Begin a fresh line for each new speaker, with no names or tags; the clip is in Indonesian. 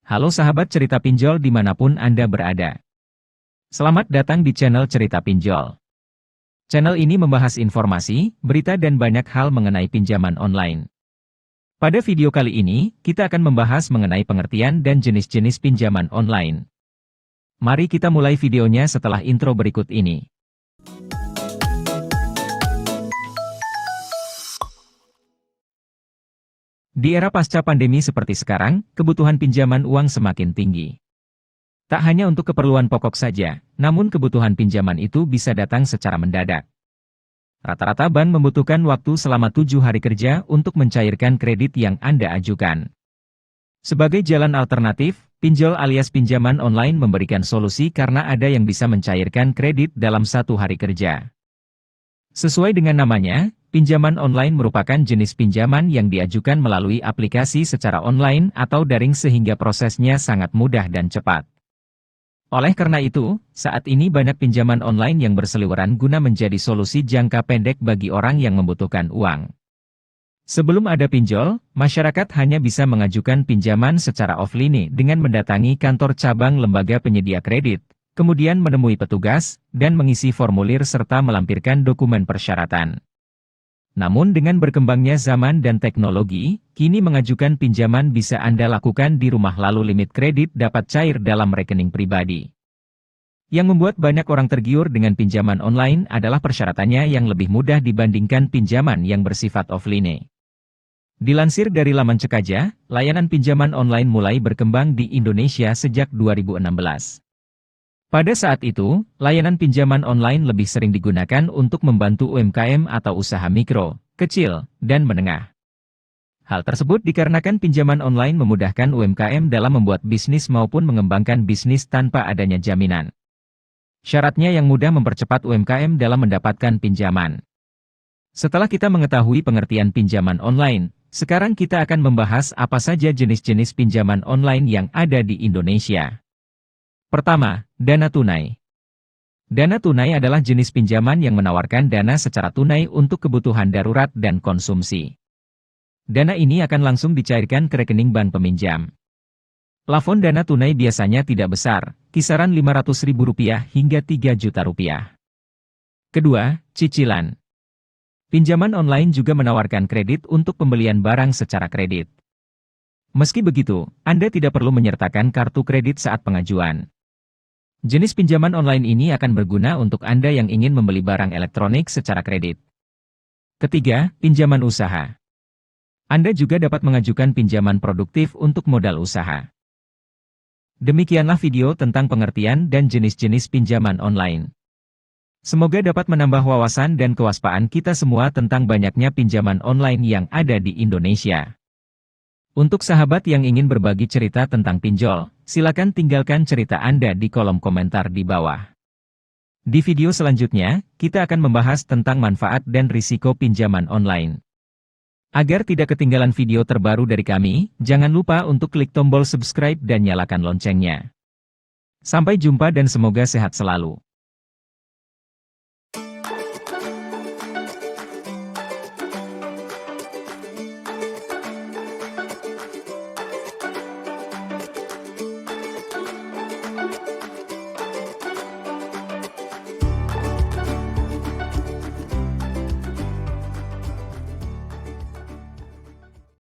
Halo sahabat cerita pinjol dimanapun Anda berada. Selamat datang di channel Cerita Pinjol. Channel ini membahas informasi, berita dan banyak hal mengenai pinjaman online. Pada video kali ini, kita akan membahas mengenai pengertian dan jenis-jenis pinjaman online. Mari kita mulai videonya setelah intro berikut ini. Di era pasca pandemi seperti sekarang, kebutuhan pinjaman uang semakin tinggi. Tak hanya untuk keperluan pokok saja, namun kebutuhan pinjaman itu bisa datang secara mendadak. Rata-rata bank membutuhkan waktu selama 7 hari kerja untuk mencairkan kredit yang Anda ajukan. Sebagai jalan alternatif, pinjol alias pinjaman online memberikan solusi karena ada yang bisa mencairkan kredit dalam 1 hari kerja. Sesuai dengan namanya, pinjaman online merupakan jenis pinjaman yang diajukan melalui aplikasi secara online atau daring sehingga prosesnya sangat mudah dan cepat. Oleh karena itu, saat ini banyak pinjaman online yang berseliweran guna menjadi solusi jangka pendek bagi orang yang membutuhkan uang. Sebelum ada pinjol, masyarakat hanya bisa mengajukan pinjaman secara offline dengan mendatangi kantor cabang lembaga penyedia kredit, kemudian menemui petugas, dan mengisi formulir serta melampirkan dokumen persyaratan. Namun dengan berkembangnya zaman dan teknologi, kini mengajukan pinjaman bisa Anda lakukan di rumah lalu limit kredit dapat cair dalam rekening pribadi. Yang membuat banyak orang tergiur dengan pinjaman online adalah persyaratannya yang lebih mudah dibandingkan pinjaman yang bersifat offline. Dilansir dari laman Cekaja, layanan pinjaman online mulai berkembang di Indonesia sejak 2016. Pada saat itu, layanan pinjaman online lebih sering digunakan untuk membantu UMKM atau usaha mikro, kecil, dan menengah. Hal tersebut dikarenakan pinjaman online memudahkan UMKM dalam membuat bisnis maupun mengembangkan bisnis tanpa adanya jaminan. Syaratnya yang mudah mempercepat UMKM dalam mendapatkan pinjaman. Setelah kita mengetahui pengertian pinjaman online, sekarang kita akan membahas apa saja jenis-jenis pinjaman online yang ada di Indonesia. Pertama, dana tunai. Dana tunai adalah jenis pinjaman yang menawarkan dana secara tunai untuk kebutuhan darurat dan konsumsi. Dana ini akan langsung dicairkan ke rekening bank peminjam. Plafon dana tunai biasanya tidak besar, kisaran Rp500.000 hingga Rp3 juta. Kedua, cicilan. Pinjaman online juga menawarkan kredit untuk pembelian barang secara kredit. Meski begitu, Anda tidak perlu menyertakan kartu kredit saat pengajuan. Jenis pinjaman online ini akan berguna untuk Anda yang ingin membeli barang elektronik secara kredit. Ketiga, pinjaman usaha. Anda juga dapat mengajukan pinjaman produktif untuk modal usaha. Demikianlah video tentang pengertian dan jenis-jenis pinjaman online. Semoga dapat menambah wawasan dan kewaspadaan kita semua tentang banyaknya pinjaman online yang ada di Indonesia. Untuk sahabat yang ingin berbagi cerita tentang pinjol, silakan tinggalkan cerita Anda di kolom komentar di bawah. Di video selanjutnya, kita akan membahas tentang manfaat dan risiko pinjaman online. Agar tidak ketinggalan video terbaru dari kami, jangan lupa untuk klik tombol subscribe dan nyalakan loncengnya. Sampai jumpa dan semoga sehat selalu.